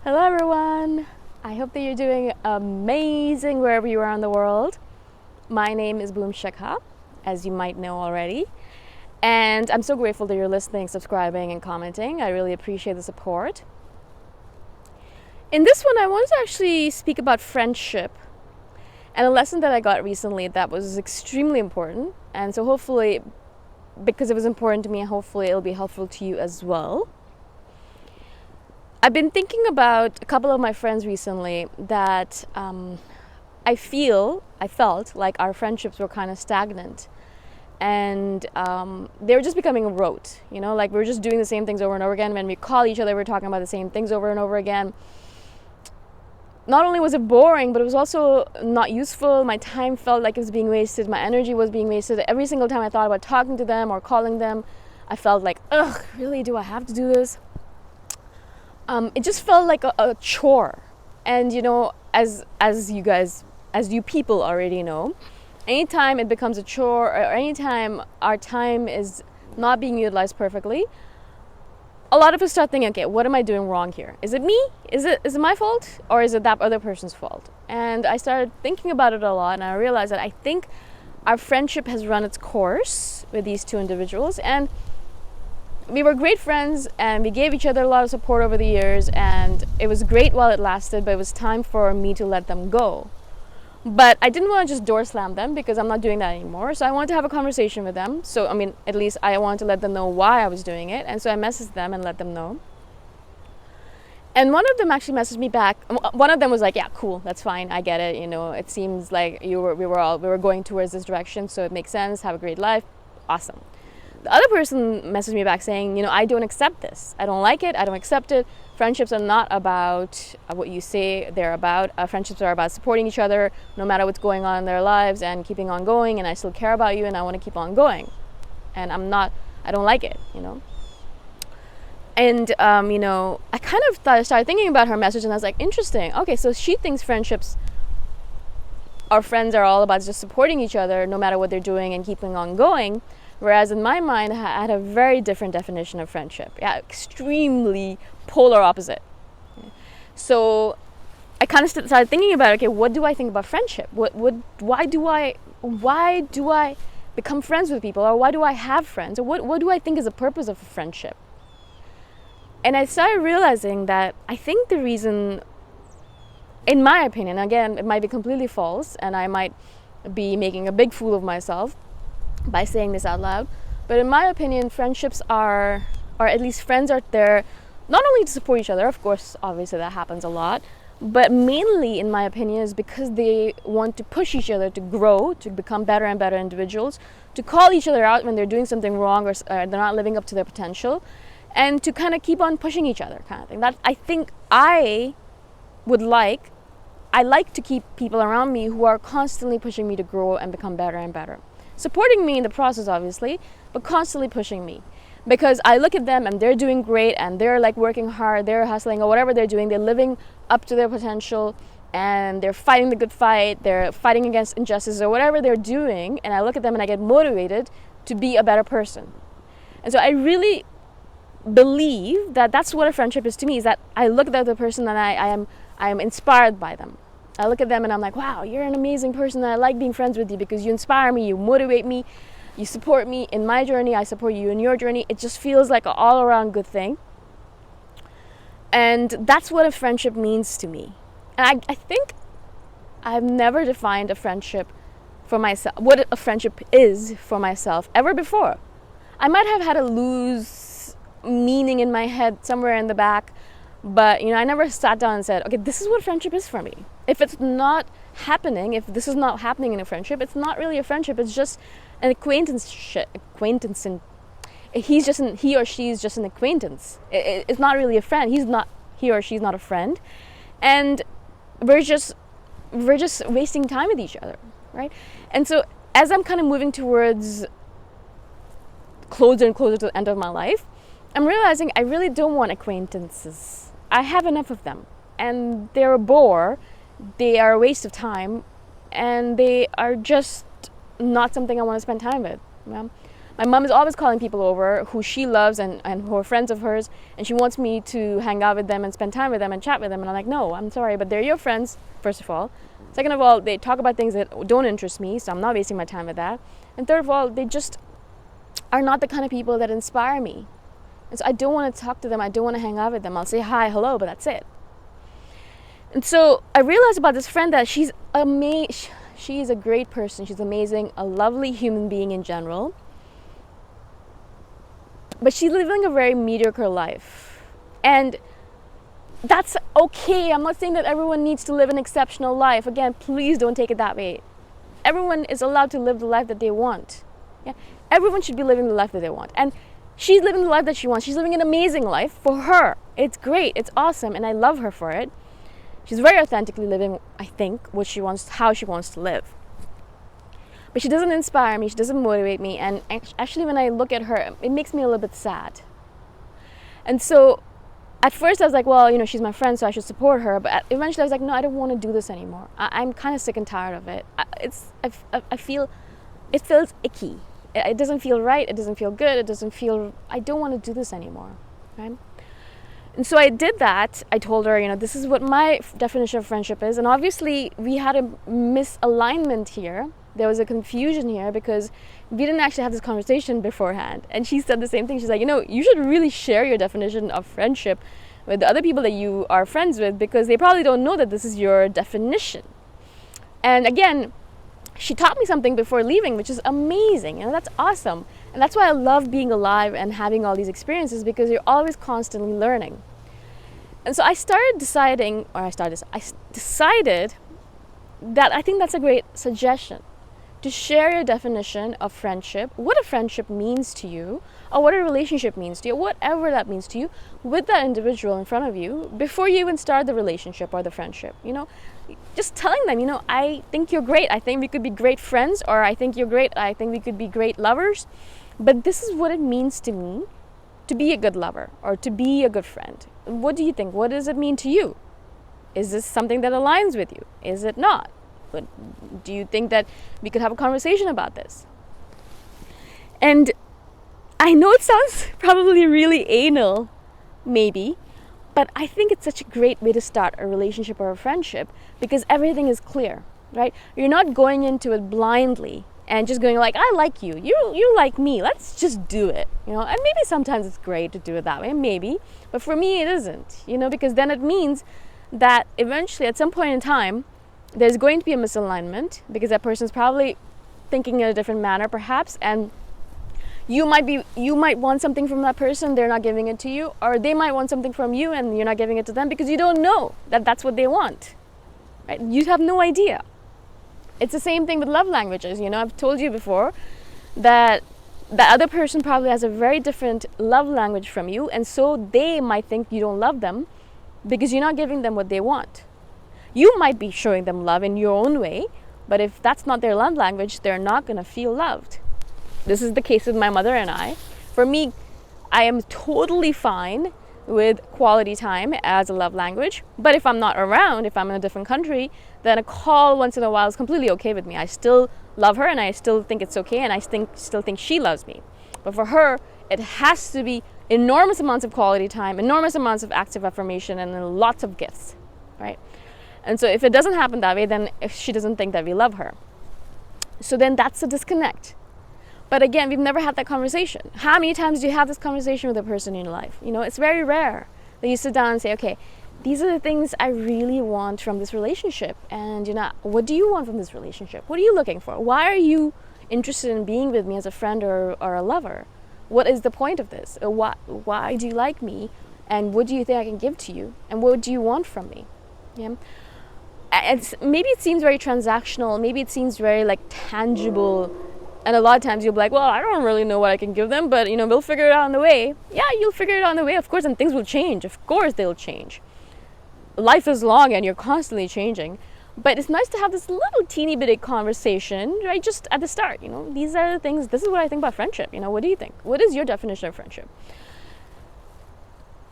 Hello everyone! I hope that you're doing amazing wherever you are in the world. My name is Shikha, as you might know already. And I'm so grateful that you're listening, subscribing, and commenting. I really appreciate the support. In this one, I want to actually speak about friendship and a lesson that I got recently that was extremely important. And so hopefully, because it was important to me, hopefully it'll be helpful to you as well. I've been thinking about a couple of my friends recently that I felt like our friendships were kind of stagnant, and they were just becoming a rote. Like we were just doing the same things over and over again. When we call each other, we're talking about the same things over and over again. Not only was it boring, but it was also not useful. My time felt like it was being wasted. My energy was being wasted. Every single time I thought about talking to them or calling them, I felt like, ugh, really, do I have to do this? It just felt like a chore. And as you people already know, anytime it becomes a chore or anytime our time is not being utilized perfectly, a lot of us start thinking, okay, what am I doing wrong here? Is it me? Is it my fault? Or is it that other person's fault? And I started thinking about it a lot, and I realized that I think our friendship has run its course with these two individuals, and we were great friends, and we gave each other a lot of support over the years, and it was great while it lasted, but it was time for me to let them go. But I didn't want to just door slam them, because I'm not doing that anymore. So I wanted to have a conversation with them. So, at least I wanted to let them know why I was doing it. And so I messaged them and let them know. And one of them actually messaged me back. One of them was like, yeah, cool, that's fine, I get it. It seems like we were going towards this direction, so it makes sense. Have a great life. Awesome. The other person messaged me back saying, I don't accept this. I don't like it. I don't accept it. Friendships are not about what you say they're about. Friendships are about supporting each other no matter what's going on in their lives and keeping on going. And I still care about you and I want to keep on going. And I don't like it, And, I kind of started thinking about her message, and I was like, interesting. Okay, so she thinks our friends are all about just supporting each other no matter what they're doing and keeping on going. Whereas in my mind, I had a very different definition of friendship. Yeah, extremely polar opposite. So I kind of started thinking about, okay, what do I think about friendship? Why do I become friends with people? Or why do I have friends? Or what do I think is the purpose of a friendship? And I started realizing that I think the reason, in my opinion, again, it might be completely false, and I might be making a big fool of myself by saying this out loud, but in my opinion, friendships are, or at least friends are there not only to support each other, of course, obviously that happens a lot, but mainly, in my opinion, is because they want to push each other to grow, to become better and better individuals, to call each other out when they're doing something wrong or they're not living up to their potential, and to kind of keep on pushing each other, kind of thing. That I think I like to keep people around me who are constantly pushing me to grow and become better and better. Supporting me in the process, obviously, but constantly pushing me. Because I look at them and they're doing great and they're like working hard, they're hustling, or whatever they're doing, they're living up to their potential and they're fighting the good fight, they're fighting against injustice or whatever they're doing, and I look at them and I get motivated to be a better person. And so I really believe that that's what a friendship is to me, is that I look at the other person and I am inspired by them. I look at them and I'm like, wow, you're an amazing person, and I like being friends with you because you inspire me, you motivate me, you support me in my journey, I support you in your journey. It just feels like an all-around good thing. And that's what a friendship means to me. And I think I've never defined a friendship for myself, what a friendship is for myself, ever before. I might have had a loose meaning in my head somewhere in the back, but I never sat down and said, okay, this is what friendship is for me. If it's not happening, if this is not happening in a friendship, it's not really a friendship. It's just an acquaintance. He or she is just an acquaintance. It's not really a friend. He or she's not a friend, and we're just wasting time with each other, right? And so as I'm kind of moving towards closer and closer to the end of my life, I'm realizing I really don't want acquaintances. I have enough of them, and they're a bore, they are a waste of time, and they are just not something I want to spend time with. My mom is always calling people over who she loves and who are friends of hers, and she wants me to hang out with them and spend time with them and chat with them. And I'm like, no, I'm sorry, but they're your friends, first of all. Second of all, they talk about things that don't interest me, so I'm not wasting my time with that. And third of all, they just are not the kind of people that inspire me. And so I don't want to talk to them. I don't want to hang out with them. I'll say hi, hello, but that's it. And so I realized about this friend that she's amazing. She is a great person. She's amazing, a lovely human being in general. But she's living a very mediocre life. And that's okay. I'm not saying that everyone needs to live an exceptional life. Again, please don't take it that way. Everyone is allowed to live the life that they want. Yeah? Everyone should be living the life that they want. And she's living the life that she wants. She's living an amazing life for her. It's great. It's awesome. And I love her for it. She's very authentically living, I think, what she wants, how she wants to live. But she doesn't inspire me. She doesn't motivate me. And actually, when I look at her, it makes me a little bit sad. And so at first I was like, well, she's my friend, so I should support her. But eventually I was like, no, I don't want to do this anymore. I'm kind of sick and tired of it. I feel, it feels icky. It doesn't feel right. It doesn't feel good. I don't want to do this anymore. Right? And so I did that. I told her, this is what my definition of friendship is. And obviously we had a misalignment here. There was a confusion here because we didn't actually have this conversation beforehand. And she said the same thing. She's like, you should really share your definition of friendship with the other people that you are friends with, because they probably don't know that this is your definition. And again, she taught me something before leaving, which is amazing. That's awesome. And that's why I love being alive and having all these experiences, because you're always constantly learning. And so I decided that I think that's a great suggestion, to share your definition of friendship, what a friendship means to you, or what a relationship means to you, whatever that means to you, with that individual in front of you before you even start the relationship or the friendship. Just telling them, I think you're great. I think we could be great friends, or I think you're great. I think we could be great lovers. But this is what it means to me to be a good lover or to be a good friend. What do you think? What does it mean to you? Is this something that aligns with you? Is it not? But do you think that we could have a conversation about this? And I know it sounds probably really anal, maybe, but I think it's such a great way to start a relationship or a friendship, because everything is clear, right? You're not going into it blindly and just going like, I like you, you like me, let's just do it, And maybe sometimes it's great to do it that way, maybe, but for me it isn't, because then it means that eventually at some point in time there's going to be a misalignment, because that person's probably thinking in a different manner perhaps, and you might want something from that person, they're not giving it to you, or they might want something from you and you're not giving it to them because you don't know that that's what they want, right? You have no idea. It's the same thing with love languages. I've told you before that the other person probably has a very different love language from you, and so they might think you don't love them because you're not giving them what they want. You might be showing them love in your own way, but if that's not their love language, they're not going to feel loved. This is the case with my mother and I. For me, I am totally fine with quality time as a love language, but if I'm not around, if I'm in a different country, then a call once in a while is completely okay with me. I still love her and I still think it's okay, and I still think she loves me. But for her, it has to be enormous amounts of quality time, enormous amounts of active affirmation, and then lots of gifts, right? And so if it doesn't happen that way, then if she doesn't think that we love her. So then that's a disconnect. But again, we've never had that conversation. How many times do you have this conversation with a person in your life? It's very rare that you sit down and say, okay, these are the things I really want from this relationship. And what do you want from this relationship? What are you looking for? Why are you interested in being with me as a friend or a lover? What is the point of this? Why do you like me? And what do you think I can give to you? And what do you want from me? Yeah. Maybe it seems very transactional. Maybe it seems very tangible. And a lot of times you'll be like, well, I don't really know what I can give them, but we'll figure it out on the way. Yeah, you'll figure it out on the way, of course, and things will change. Of course they'll change. Life is long and you're constantly changing. But it's nice to have this little teeny bitty conversation, right, just at the start. These are the things, this is what I think about friendship. What do you think? What is your definition of friendship?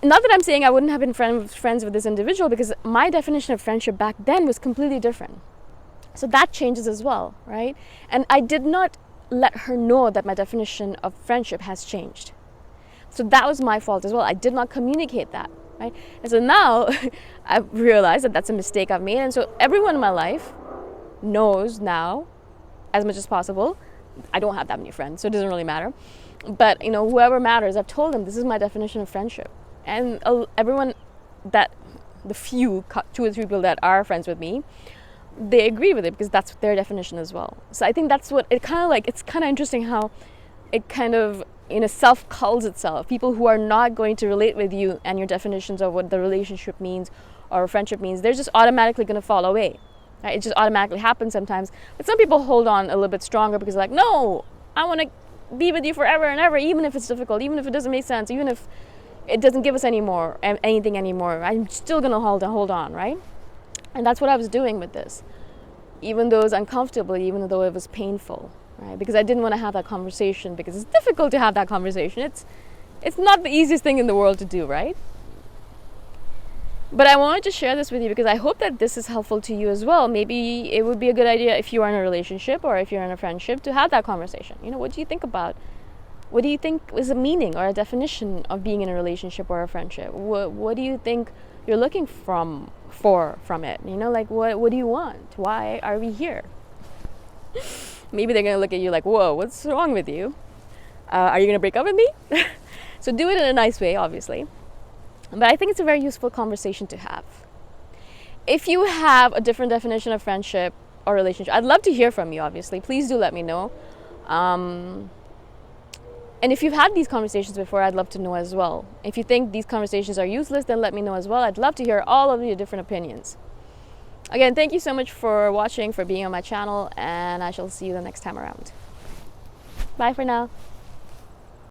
Not that I'm saying I wouldn't have been friends with this individual, because my definition of friendship back then was completely different. So that changes as well, right? And I did not let her know that my definition of friendship has changed. So that was my fault as well. I did not communicate that, right? And so now I've realized that that's a mistake I've made. And so everyone in my life knows now, as much as possible. I don't have that many friends, so it doesn't really matter. But, you know, whoever matters, I've told them this is my definition of friendship. And everyone that, the few, 2 or 3 people that are friends with me, they agree with it because that's their definition as well. So I think that's what it kind of like, it's kind of interesting how it kind of, self-culls itself. People who are not going to relate with you and your definitions of what the relationship means or friendship means, they're just automatically going to fall away. Right? It just automatically happens sometimes. But some people hold on a little bit stronger because they're like, no, I want to be with you forever and ever, even if it's difficult, even if it doesn't make sense, even if it doesn't give us anything anymore. I'm still going to hold on, right? And that's what I was doing with this. Even though it was uncomfortable, even though it was painful, right? Because I didn't want to have that conversation because it's difficult to have that conversation. It's not the easiest thing in the world to do, right? But I wanted to share this with you because I hope that this is helpful to you as well. Maybe it would be a good idea if you are in a relationship or if you're in a friendship to have that conversation. What do you think about? What do you think is a meaning or a definition of being in a relationship or a friendship? What do you think you're looking from it? What do you want? Why are we here? Maybe they're going to look at you like, whoa, what's wrong with you? Are you going to break up with me? So do it in a nice way, obviously. But I think it's a very useful conversation to have. If you have a different definition of friendship or relationship, I'd love to hear from you, obviously. Please do let me know. And if you've had these conversations before, I'd love to know as well. If you think these conversations are useless, then let me know as well. I'd love to hear all of your different opinions. Again, thank you so much for watching, for being on my channel, and I shall see you the next time around. Bye for now.